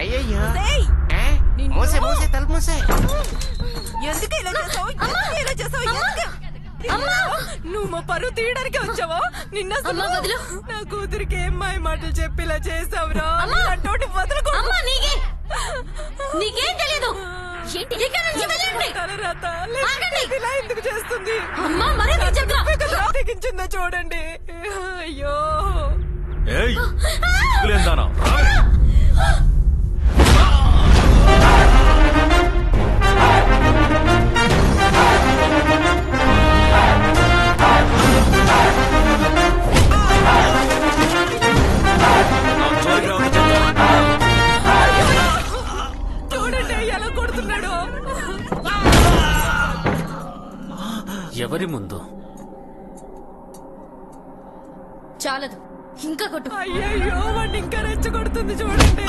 అయ్యయ్యో మూసే మూసే తలుపు మూసే. ఎందుకు ఇలా చేసావు? ఇలా చేసావు? నువ్వు మా పరువు తీయడానికి వచ్చావా? నిన్న నా కూతురికి ఏం మాయ మాటలు చెప్పి ఇలా చేసావురా? నీకేం తెలీదు. ఇలా ఎందుకు చేస్తుంది? తెగించిందో చూడండి. అయ్యో చూడండి ఎలా కొడుతున్నాడు. ఎవరి ముందు? చాలదు, ఇంకా కొట్టు. అయ్యయ్యో వాడిని ఇంకా రెచ్చగొడుతుంది చూడండి.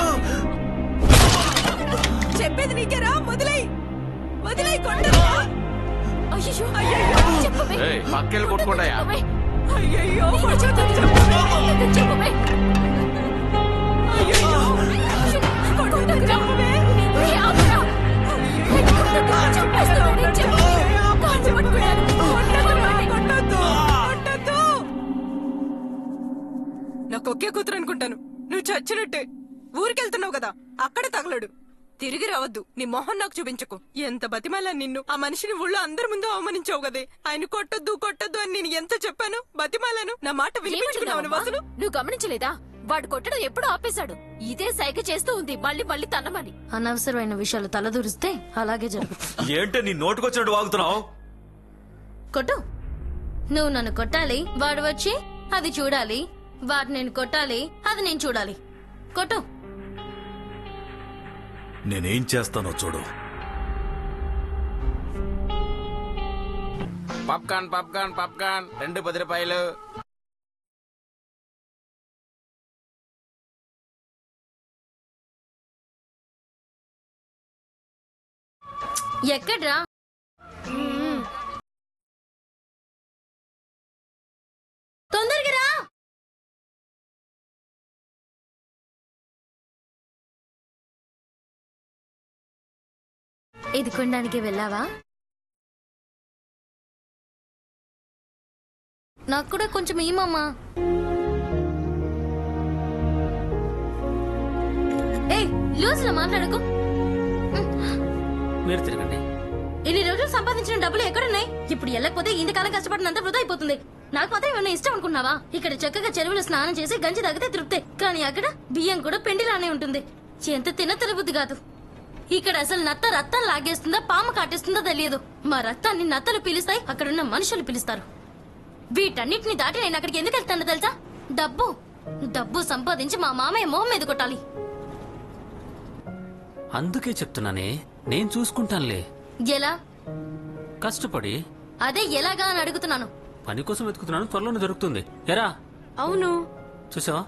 చెప్పేది నీకేరా? వదిలేయ్ వదిలేయ్ కొట్టరా. అయ్యో పక్కెళ్ళి కొట్టుకుంటాయా? అయ్యయ్యో నాకు ఒకే కూతురు అనుకుంటాను. నువ్వు చచ్చినట్టే. ఊరికెళ్తున్నావు కదా, అక్కడ తగలడు. తిరిగి రావద్దు. నీ మొహం నాకు చూపించకు. ఎంత బతిమాలా నిన్ను. ఆ మనిషిని ఊళ్ళో అందరి ముందు అవమానించావు కదే. ఆయన కొట్టొద్దు కొట్టొద్దు అని నేను ఎంత చెప్పాను, బతిమాలను. నా మాట వినిపించుకున్నావు అసలు. నువ్వు గమనించలేదా? వాడు కొట్టడం ఎప్పుడూ ఆపేశాడు. ఇదే సైగ చేస్తూ ఉంది మళ్ళీ మళ్ళీ తన్నమని. అనవసరమైన విషయాలు తలదూరిస్తే అలాగే జరుగుతుంది. ఏంటి నీ నోటుకొచ్చినట్టు వాగుతున్నావు? కొట్టు. నువ్వు నన్ను కొట్టాలి, వాడు వచ్చి అది చూడాలి. వాడు నేను కొట్టాలి, అది నేను చూడాలి. కొట్టు. నేనేం చేస్తానో చూడు. పాప్కార్న్ పాప్కార్న్ పాప్కార్న్ 2 10 రూపాయలు. ఎక్కడ్రా? తొందరగా రా. ఇది కొనడానికి వెళ్ళావా? నాకు కూడా కొంచెం ఏమమ్మా. ఏ లూజ్ లో మాట్లాడకు. మీరు తిరగండి. ఇన్ని రోజులు సంపాదించిన డబ్బులు ఎక్కడున్నాయి? ఇప్పుడు వెళ్ళకపోతే ఇంతకాలం కష్టపడినంత వృధా అయిపోతుంది. నాకు మాత్రం ఏమన్నా ఇష్టం అనుకున్నావా? ఇక్కడ చక్కగా చెరువులో స్నానం చేసి గంజి తాగితే తృప్తే. కానీ అక్కడ బియ్యం కూడా పెండిలానే ఉంటుంది. ఎంత తిన్న తినబుద్ధి కాదు. ఇక్కడ అసలు నత్త రక్తం లాగేస్తుందా పాము కాటేస్తుందో తెలియదు. మా రక్తాన్ని నత్తలు పిలుస్తాయి, అక్కడున్న మనుషులు పిలుస్తారు. వీటన్నిటిని దాటి నేను అక్కడికి ఎందుకు వెళ్తానో తెలుసా? డబ్బు డబ్బు సంపాదించి మా మామయ్య మొహం మీద కొట్టాలి. అందుకే చెప్తున్నానే, నేను చూసుకుంటానులే. ఎలా? కష్టపడి. అదే ఎలాగా అని అడుగుతున్నాను. పని కోసం వెతుకుతున్నాను, త్వరలోనే దొరుకుతుంది. ఎరా? అవును. చూసావా?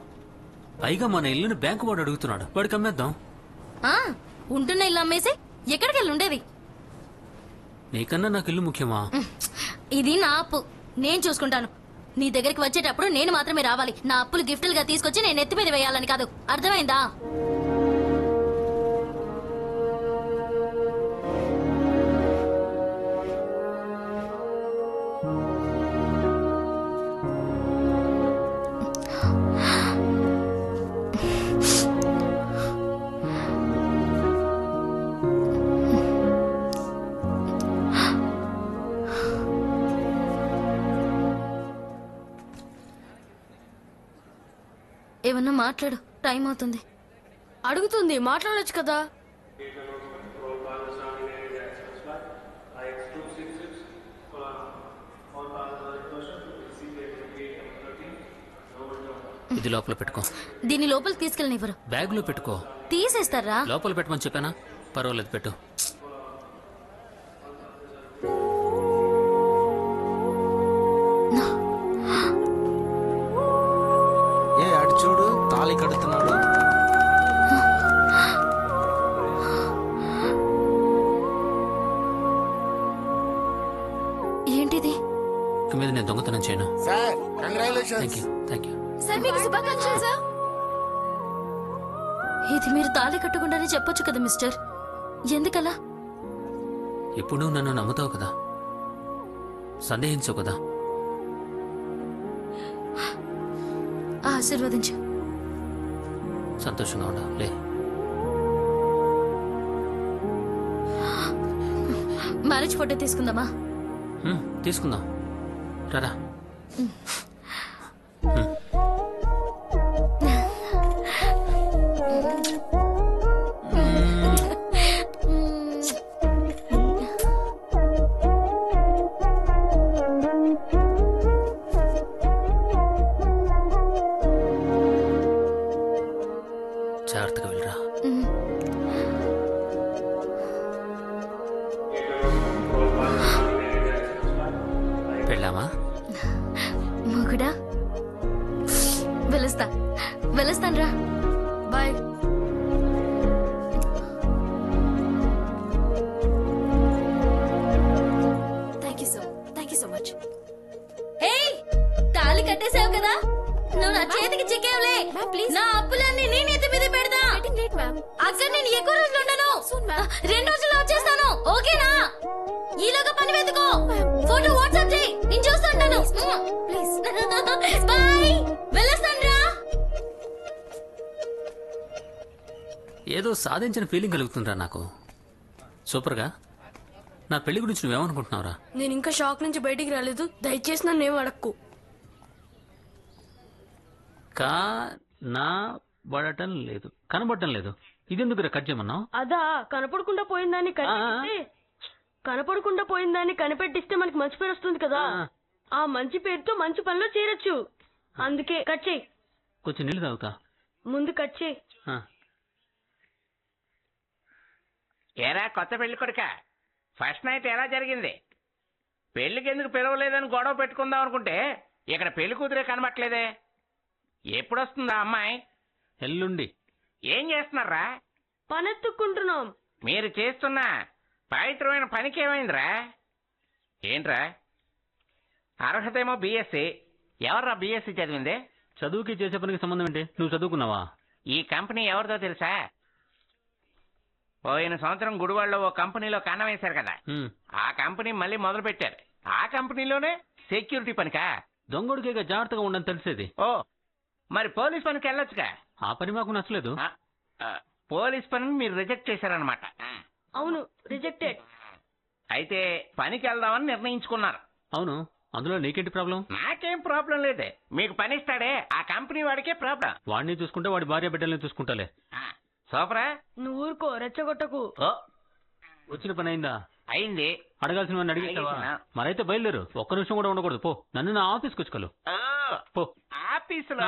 పైగా మన ఇల్లుని బ్యాంకు వాడు అడుగుతున్నాడు. వాడికి అమ్మేద్దాం. ఉంటున్న ఇల్లు అమ్మేసి ఎక్కడికి వెళ్ళి ఉండేది? నీకన్నా నాకు ఇల్లు ముఖ్యమా? ఇది నా అప్పు, నేను చూసుకుంటాను. నీ దగ్గరికి వచ్చేటప్పుడు నేను మాత్రమే రావాలి. నా అప్పులు గిఫ్టులుగా తీసుకొచ్చి నేను ఎత్తి మీద వేయాలని కాదు. అర్థమైందా? ఏమన్నా మాట్లాడు, టైం అవుతుంది. అడుగుతుంది, మాట్లాడొచ్చు కదా. ఇది లోపల పెట్టుకో. దీన్ని లోపలికి తీసుకెళ్ళనివ్వరు. బ్యాగ్ లో పెట్టుకో. తీసేస్తారా? లోపల పెట్టమని చెప్పానా? పర్వాలేదు, పెట్టు. చూడు తాళి కడుతున్నాడు. ఏంటిది? మీద నేను దొంగతనం చేయను. Sir congratulations. Thank you. Sir మీకు శుభాకాంక్షలు సార్. ఇది మీరు తాళి కట్టకుండానే చెప్పొచ్చు కదా మిస్టర్. ఎందుకలా? ఇప్పుడు నువ్వు నన్ను నమ్ముతావు కదా, సందేహించవు కదా. ఆశీర్వదించు. సంతోషంగా ఉండవు లే. మ్యారేజ్ ఫోటో తీసుకుందామా? తీసుకుందాం, రారా. జాగ్రత్తగా వెళ్ళరా. వెళ్ళామా? మొగుడా, వెళ్ళొస్తాను రా. Bye. Thank you so much. ఏయ్, తాళి కట్టేసావు కదా, నువ్వు నా చేతికి చిక్కేవులే. నా అప్పులన్నీ నీ నెత్తి మీద పెడతా. అక్కడ నేను ఎక్కువ రోజులు ఉండను, 2 రోజుల్లో వచ్చేస్తాను. ఓకేనా? ఈలోగా పని వెతుకో, ఫోటో వాట్సాప్ చేయి, నేను చూస్తుంటాను. బాయ్, వెళ్ళొస్తాను రా. ఏదో సాధించిన ఫీలింగ్ కలుగుతుందిరా నాకు. సూపర్గా. నా పెళ్లి గురించి నువ్వేమనుకుంటున్నావురా? నేను ఇంకా షాక్ నుంచి బయటికి రాలేదు, దయచేసి నన్ను ఏం అడక్కు. కనబడటం లేదు. ఇదెందుకు కట్ చేయమన్నావు? అదా, కనపడకుండా పోయిందాన్ని కనిపెట్టిస్తే మనకి మంచి పేరు వస్తుంది కదా. ఆ మంచి పేరుతో మంచి పనిలో చేరొచ్చు. అందుకే కట్ చేయి. కొంచెం నీళ్ళు తాగుతా. ముందు కట్ చేయి. ఏరా కొత్త పెళ్లి కొడుక, ఫస్ట్ నైట్ ఎలా జరిగింది? పెళ్లికి ఎందుకు పిలవలేదని గొడవ పెట్టుకుందాం అనుకుంటే ఇక్కడ పెళ్లి కూతురే కనబట్లేదే. ఎప్పుడొస్తుందా అమ్మాయి? ఎల్లుండి. ఏం చేస్తున్నారా? పనెత్తుక్కుంటున్నాం. మీరు చేస్తున్న పవిత్రమైన పనికి ఏమైందిరా? ఏంట్రా? అర్హతేమో బీఎస్సీ. ఎవర్రా బీఎస్సీ చదివింది? చదువుకి చేసే పనికి సంబంధం ఏంటి? నువ్వు చదువుకున్నావా? ఈ కంపెనీ ఎవరిదో తెలుసా? పోయిన సంవత్సరం గుడివాడలో ఓ కంపెనీలో కన్నం వేశారు కదా, ఆ కంపెనీ మళ్ళీ మొదలు పెట్టారు. ఆ కంపెనీలోనే సెక్యూరిటీ పనికా? దొంగడికి జాగ్రత్తగా ఉండని తెలిసేది. ఓ, మరి పోలీస్ పనికి వెళ్ళొచ్చుగా. ఆ పని మాకు నచ్చలేదు. పోలీస్ పనిని మీరు రిజెక్ట్ చేశారనమాట. అవును, రిజెక్టెడ్. అయితే పనికి వెళ్దామని నిర్ణయించుకున్నారు. అవును, అందులో నీకేంటి ప్రాబ్లం? నాకేం ప్రాబ్లం లేదే. మీకు పని ఇస్తాడే ఆ కంపెనీ వాడికే ప్రాబ్లం. వాడిని చూసుకుంటే వాడి భార్య బిడ్డల్ని చూసుకుంటాలే. సూపరా. నువ్వు ఊరుకో, రెచ్చగొట్టకు. వచ్చిన పని అయిందా? అయింది. అడగాల్సిన వాడిని అడిగేసావా? మరైతే బయలుదేరు. ఒక్క నిమిషం కూడా ఉండకూడదు. పో, నన్ను నా ఆఫీస్కి వచ్చుకోలు. పో. ఆఫీసులో